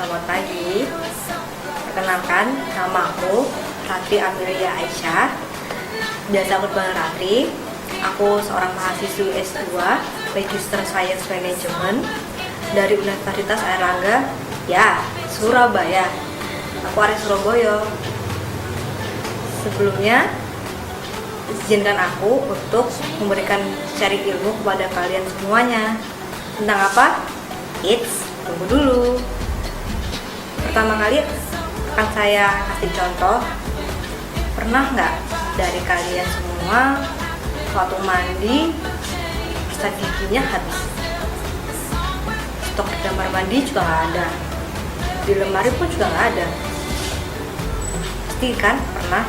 Selamat pagi. Perkenalkan, nama aku Ratri Amelia Aisyah. Biasa aku dipanggil Ratri. Aku seorang mahasiswi S2 Register Science Management dari Universitas Airlangga, ya, Surabaya. Aku Ari Surabaya. Sebelumnya, izinkan aku untuk memberikan sharing ilmu kepada kalian semuanya. Tentang apa? Tunggu dulu. Pertama kali akan saya kasih contoh. Pernah nggak dari kalian semua waktu mandi pasta giginya habis? Stok di kamar mandi juga nggak ada, di lemari pun juga nggak ada. Pasti kan pernah?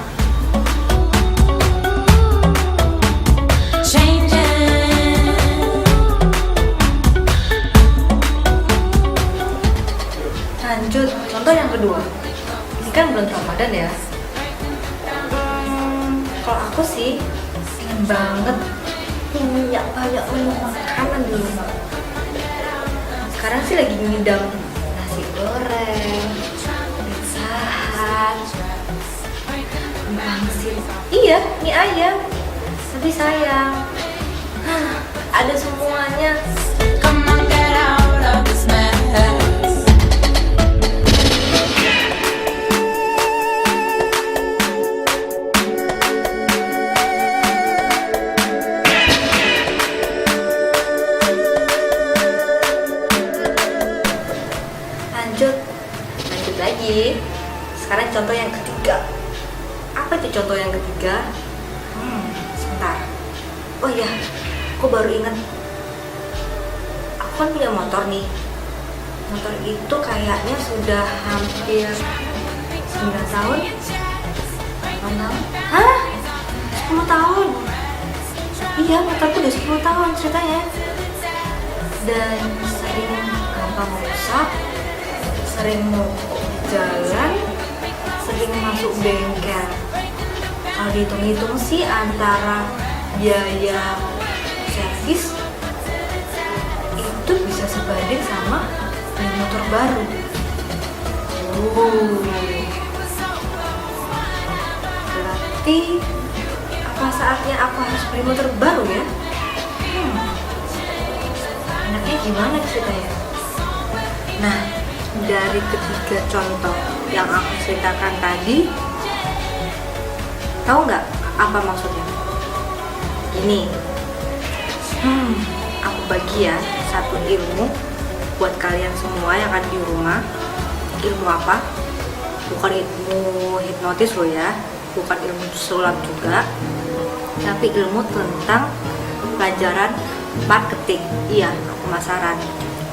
Lanjut, contoh yang kedua. Ini kan bulan Ramadan ya. Kalau aku sih pengen banget punya banyak menu makanan di rumah. Sekarang sih lagi ngidam nasi goreng, pizza hut, pangsit. Iya, mie ayam. Tapi sayang, ada semuanya. Come on, get out of this mess. Lanjut lagi. Sekarang contoh yang ketiga. Apa itu contoh yang ketiga? Sebentar. Oh iya, aku baru ingat. Aku kan punya motor nih. Motor itu kayaknya sudah hampir 9 tahun. 8 tahun? Hah? 10 tahun? Iya, motorku udah 10 tahun ceritanya. Dan sering gampang rusak, sering mogok jalan, sering masuk bengkel. Kalau dihitung-hitung sih antara biaya servis itu bisa sebanding sama beli motor baru. Berarti apa saatnya aku harus beli motor baru ya? Enaknya gimana ceritanya? Nah, dari ketiga contoh yang aku ceritakan tadi, tahu nggak apa maksudnya? Ini, aku bagi ya satu ilmu buat kalian semua yang ada di rumah. Ilmu apa? Bukan ilmu hipnotis loh ya, bukan ilmu sulap juga, tapi ilmu tentang pelajaran marketing. Iya, pemasaran.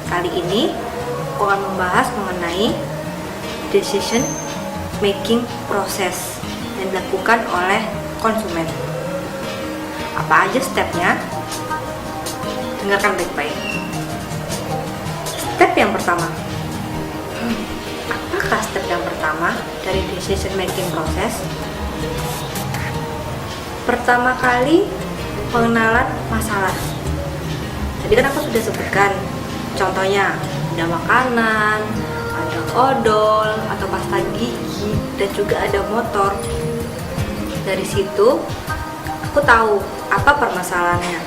Kali ini aku akan membahas mengenai decision making process yang dilakukan oleh konsumen. Apa aja stepnya? Dengarkan baik-baik. Step yang pertama. Apakah step yang pertama dari decision making process? Pertama kali, pengenalan masalah. Tadi kan aku sudah sebutkan contohnya, ada makanan, ada odol atau pasta gigi, dan juga ada motor. Dari situ aku tahu apa permasalahannya.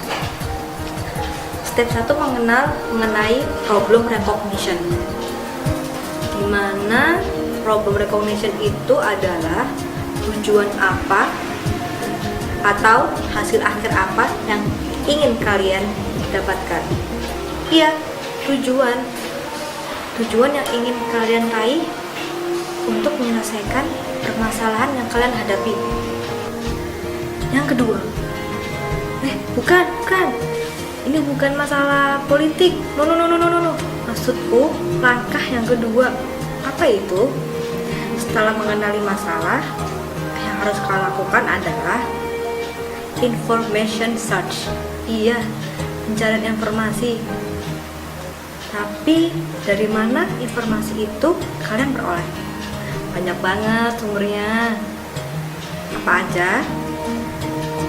Step 1 mengenai problem recognition. Dimana problem recognition itu adalah tujuan apa atau hasil akhir apa yang ingin kalian dapatkan. Iya, tujuan yang ingin kalian raih untuk menyelesaikan permasalahan yang kalian hadapi. Yang kedua, bukan. Ini bukan masalah politik. No. Maksudku, langkah yang kedua. Apa itu? Setelah mengenali masalah, yang harus kalian lakukan adalah information search. Iya, pencarian informasi. Tapi dari mana informasi itu kalian peroleh? Banyak banget sumbernya. Apa aja?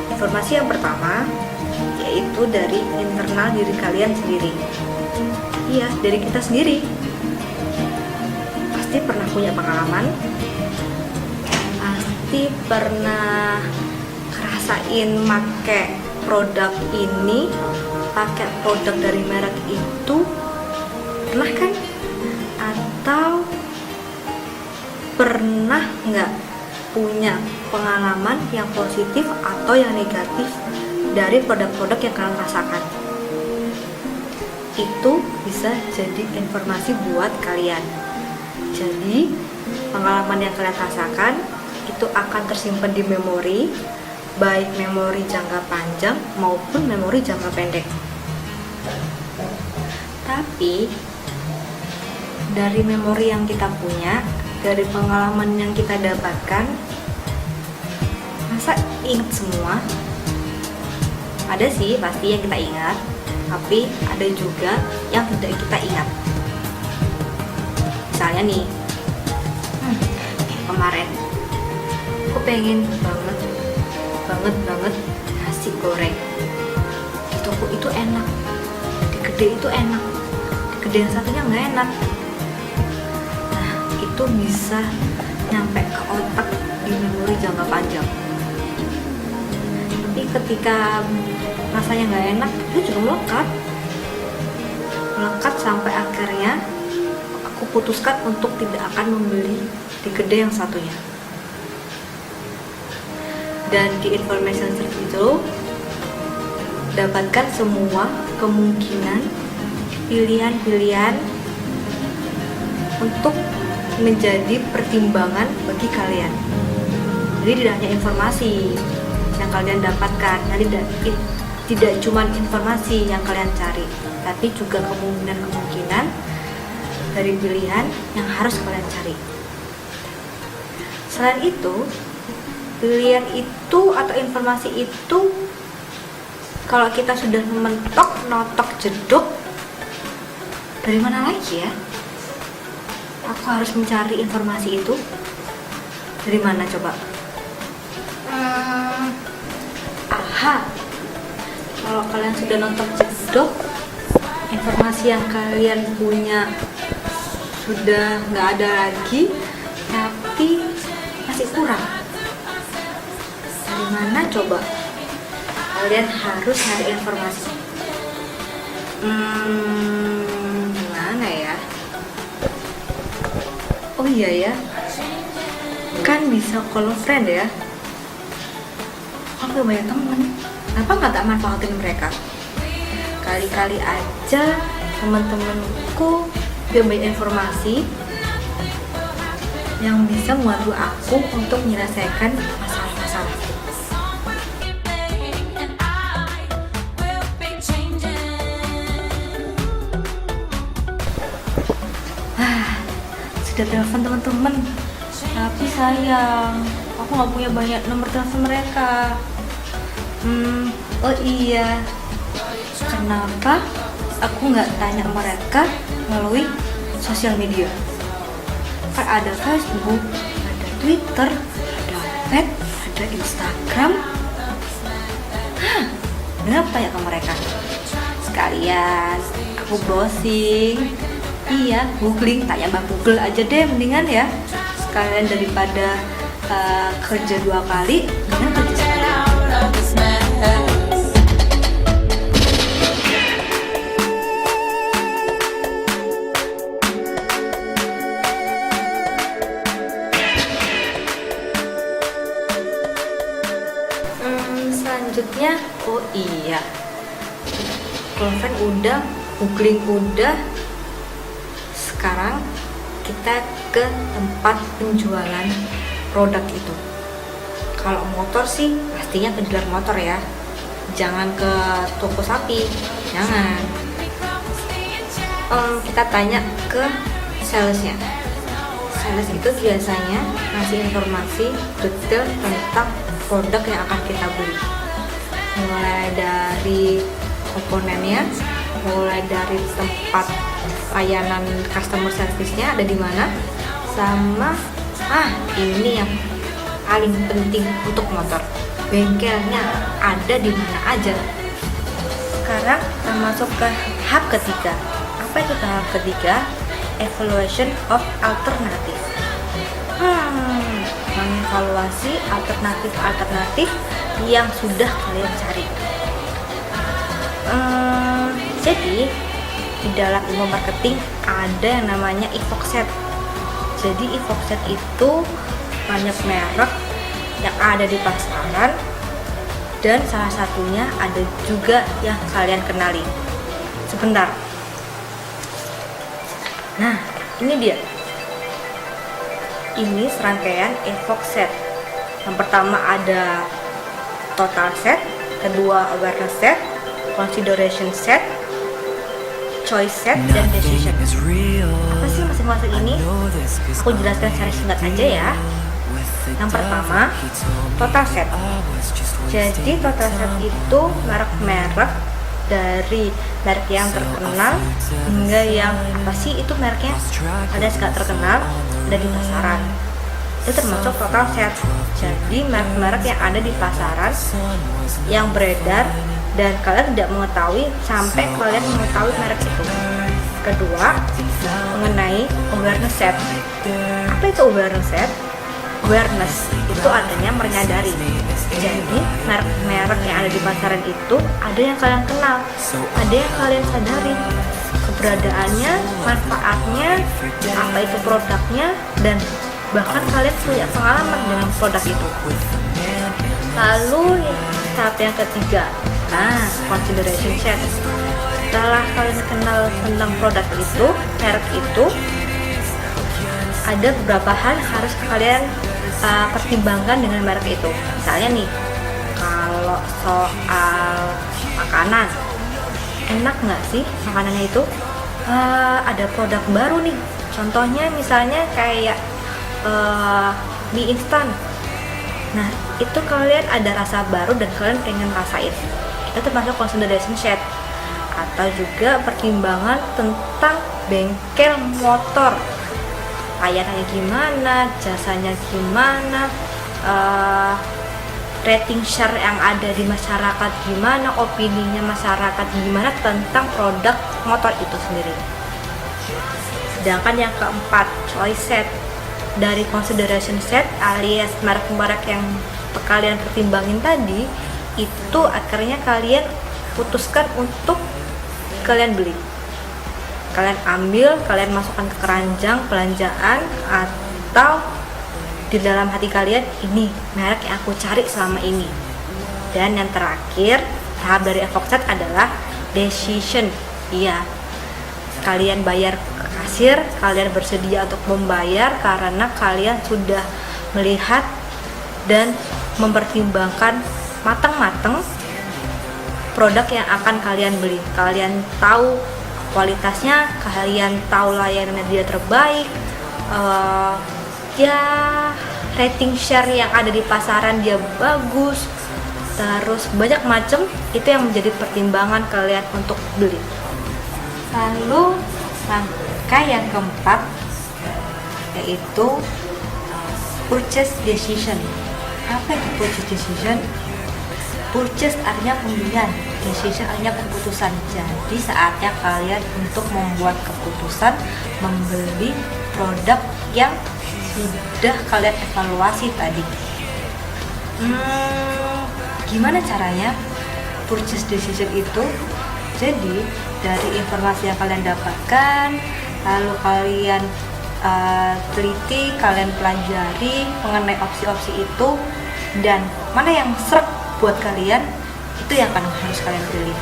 Informasi yang pertama yaitu dari internal diri kalian sendiri. Iya, dari kita sendiri. pasti pernah punya pengalaman, pasti pernah ngerasain pakai produk ini, pakai produk dari merek itu, pernah kan? Atau pernah nggak punya pengalaman yang positif atau yang negatif dari produk-produk yang kalian rasakan? Itu bisa jadi informasi buat kalian. Jadi pengalaman yang kalian rasakan itu akan tersimpan di memori, baik memori jangka panjang maupun memori jangka pendek. Tapi dari memori yang kita punya, dari pengalaman yang kita dapatkan, masa ingat semua? Ada sih pasti yang kita ingat, tapi ada juga yang tidak kita ingat. Misalnya nih, kemarin aku pengen banget nasi goreng. Di toko itu enak, di gede itu enak, di gede yang satunya nggak enak. Nah, itu bisa nyampe ke otak di memori jangka panjang. Tapi ketika rasanya nggak enak, itu juga melekat sampai akhirnya aku putuskan untuk tidak akan membeli di gede yang satunya. Dan di information search itu dapatkan semua kemungkinan pilihan-pilihan untuk menjadi pertimbangan bagi kalian. Jadi tidak hanya informasi yang kalian dapatkan, tidak cuma informasi yang kalian cari, tapi juga kemungkinan-kemungkinan dari pilihan yang harus kalian cari. Selain itu, pilihan itu atau informasi itu, kalau kita sudah mentok, notok, jeduk, dari mana lagi ya? Aku harus mencari informasi itu dari mana coba? Aha, kalau kalian sudah notok, jeduk, informasi yang kalian punya sudah nggak ada lagi, tapi masih kurang. Dari mana coba? Kalian harus cari informasi. Gimana ya? Oh iya ya, kan bisa call friend ya. Aku banyak temen, kenapa nggak tak manfaatin mereka? Kali-kali aja teman-temanku dia banyak informasi yang bisa membantu aku untuk menyelesaikan masalah-masalah. Sudah telepon teman-teman, tapi sayang aku nggak punya banyak nomor telepon mereka. Oh iya, kenapa aku nggak tanya mereka melalui sosial media? Kan ada Facebook, ada Twitter, ada Pet, ada Instagram. Kenapa tanya ke mereka? Sekalian aku browsing. Iya, googling, tanya Mbak Google aja deh mendingan ya. Sekalian daripada kerja 2 kali, mendingan kerja sekali. Selanjutnya, oh iya, girlfriend udah, googling udah. Sekarang kita ke tempat penjualan produk itu. Kalau motor sih pastinya ke dealer motor ya, jangan ke toko sapi, jangan. Kita tanya ke salesnya. Sales itu biasanya ngasih informasi detail tentang produk yang akan kita beli, mulai dari komponennya, mulai dari tempat layanan customer service-nya ada di mana, sama ini yang paling penting untuk motor, bengkelnya ada di mana aja. Sekarang kita masuk ke tahap ketiga. Apa itu tahap ketiga? evaluation of alternative. Mengevaluasi alternatif yang sudah kalian cari. Jadi di dalam ilmu marketing ada yang namanya evoxet. Jadi evoxet itu banyak merek yang ada di pasaran, dan salah satunya ada juga yang kalian kenali. Sebentar. Nah, ini dia. Ini serangkaian evoxet. Yang pertama ada total set, kedua awareness set, consideration set, choice set, dan decision. Apa sih masing-masing ini? Aku jelaskan secara singkat aja ya. Yang pertama, total set. Jadi total set itu merek-merek, dari merek yang terkenal hingga yang apa sih itu mereknya ada nggak terkenal, ada di pasaran. Itu termasuk total set. Jadi merek-merek yang ada di pasaran yang beredar dan kalian tidak mengetahui sampai kalian mengetahui merek itu. Kedua, mengenai awareness set. Apa itu awareness set? Awareness itu artinya menyadari. Jadi merek-merek yang ada di pasaran itu ada yang kalian kenal, ada yang kalian sadari keberadaannya, manfaatnya, apa itu produknya, dan bahkan kalian punya pengalaman dengan produk itu. Lalu tahap yang ketiga, consideration set. Setelah kalian kenal tentang produk itu, merek itu, ada beberapa hal harus kalian pertimbangkan dengan merek itu. Misalnya nih, kalau soal makanan, enak nggak sih makanannya itu? Ada produk baru nih, contohnya misalnya kayak mie instan. Nah, itu kalian ada rasa baru dan kalian pengen rasain. Itu termasuk consideration set. Atau juga pertimbangan tentang bengkel motor, layanannya gimana, jasanya gimana, rating share yang ada di masyarakat gimana, opininya masyarakat gimana tentang produk motor itu sendiri. Sedangkan yang keempat, choice set. Dari consideration set alias merek-merek yang kalian pertimbangin tadi, itu akhirnya kalian putuskan untuk kalian beli. Kalian ambil, kalian masukkan ke keranjang belanjaan, atau di dalam hati kalian, ini merek yang aku cari selama ini. Dan yang terakhir, tahap dari evoxet adalah decision. Iya, kalian bayar ke kasir, kalian bersedia untuk membayar karena kalian sudah melihat dan mempertimbangkan matang-matang produk yang akan kalian beli. Kalian tahu kualitasnya, kalian tahu layanannya dia terbaik, rating share yang ada di pasaran dia bagus, terus banyak macam. Itu yang menjadi pertimbangan kalian untuk beli. Lalu langkah yang keempat yaitu purchase decision. Apa itu purchase decision? Purchase artinya pembelian, decision artinya keputusan. Jadi saatnya kalian untuk membuat keputusan membeli produk yang sudah kalian evaluasi tadi. Gimana caranya purchase decision itu? Jadi dari informasi yang kalian dapatkan, lalu kalian teliti, kalian pelajari mengenai opsi-opsi itu, dan mana yang serap buat kalian, itu yang harus kalian pilih.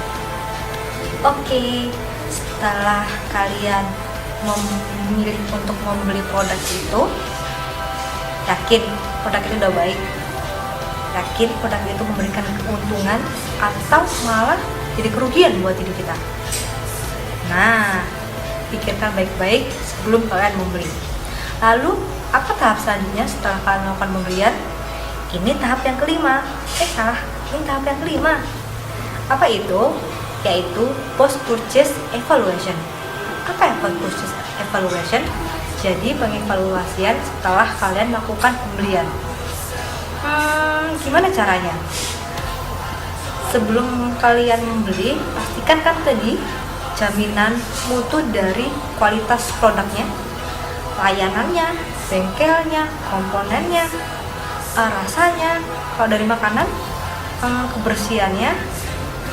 Oke, setelah kalian memilih untuk membeli produk itu, yakin produk itu udah baik, yakin produk itu memberikan keuntungan atau malah jadi kerugian buat diri kita. Nah, pikirkan baik-baik sebelum kalian membeli. Lalu, apa tahap selanjutnya setelah kalian melakukan pembelian? Ini tahap yang kelima. Ini tahap yang kelima. Apa itu? Yaitu post-purchase evaluation. Apa yang post-purchase evaluation? Jadi pengevaluasian setelah kalian melakukan pembelian. Gimana caranya? Sebelum kalian membeli, pastikan kan tadi jaminan mutu dari kualitas produknya, layanannya, bengkelnya, komponennya, rasanya. Kalau dari makanan, kebersihannya,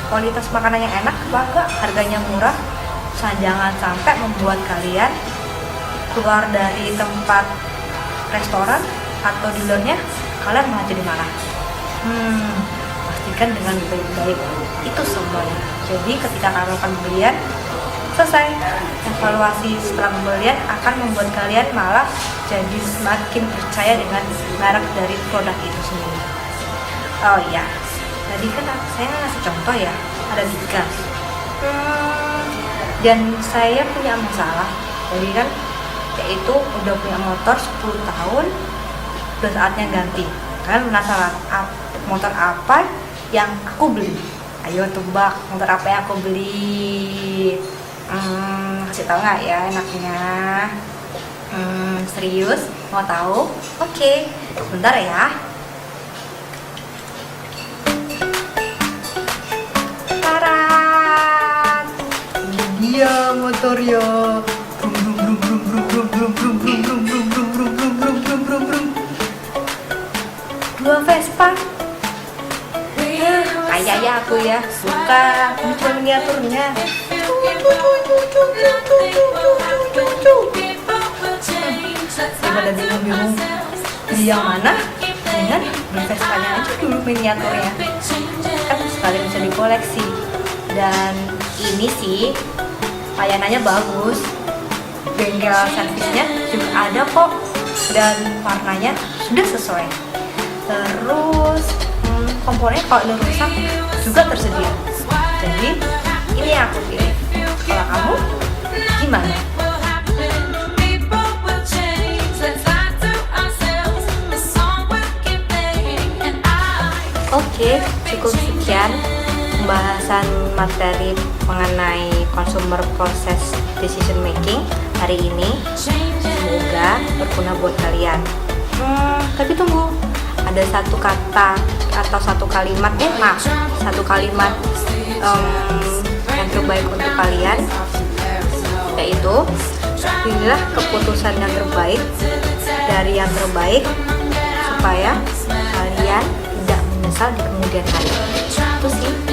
kualitas makanan yang enak, bangga, harganya murah. Jangan sampai membuat kalian keluar dari tempat restoran atau di luarnya kalian malah jadi marah. Pastikan dengan baik-baik itu semuanya. Jadi ketika kalian melakukan pembelian, selesai evaluasi setelah pembelian akan membuat kalian malah jadi semakin percaya dengan merek dari produk itu sendiri. Oh iya, tadi kan saya ngasih contoh ya, ada digas. Dan saya punya masalah, jadi kan yaitu udah punya motor 10 tahun, udah saatnya ganti. Kalian penasaran motor apa yang aku beli? Ayo tebak motor apa yang aku beli. Kasih tau nggak ya enaknya? Serius? Mau tahu? Oke, bentar ya. Taran! Ini dia motornya. Dua Vespa. Kayak ya aku ya, bukan, ini cuma miniaturnya. Daripada bingung-bingung beli yang mana, dengan beli Vespanya aja dulu miniaturnya. Kan sekalian bisa dikoleksi. Dan ini sih layanannya bagus, bengkel servisnya juga ada kok, dan warnanya sudah sesuai. Terus komponennya kalau udah rusak juga tersedia. Jadi ini yang aku pilih. Kalau kamu gimana? Oke, cukup sekian pembahasan materi mengenai consumer process decision making hari ini. Semoga berguna buat kalian. Tapi tunggu, ada satu kata atau satu kalimat satu kalimat yang terbaik untuk kalian, yaitu pilihlah keputusan yang terbaik dari yang terbaik supaya kalian tidak menyesal di kemudian hari. Itu sih.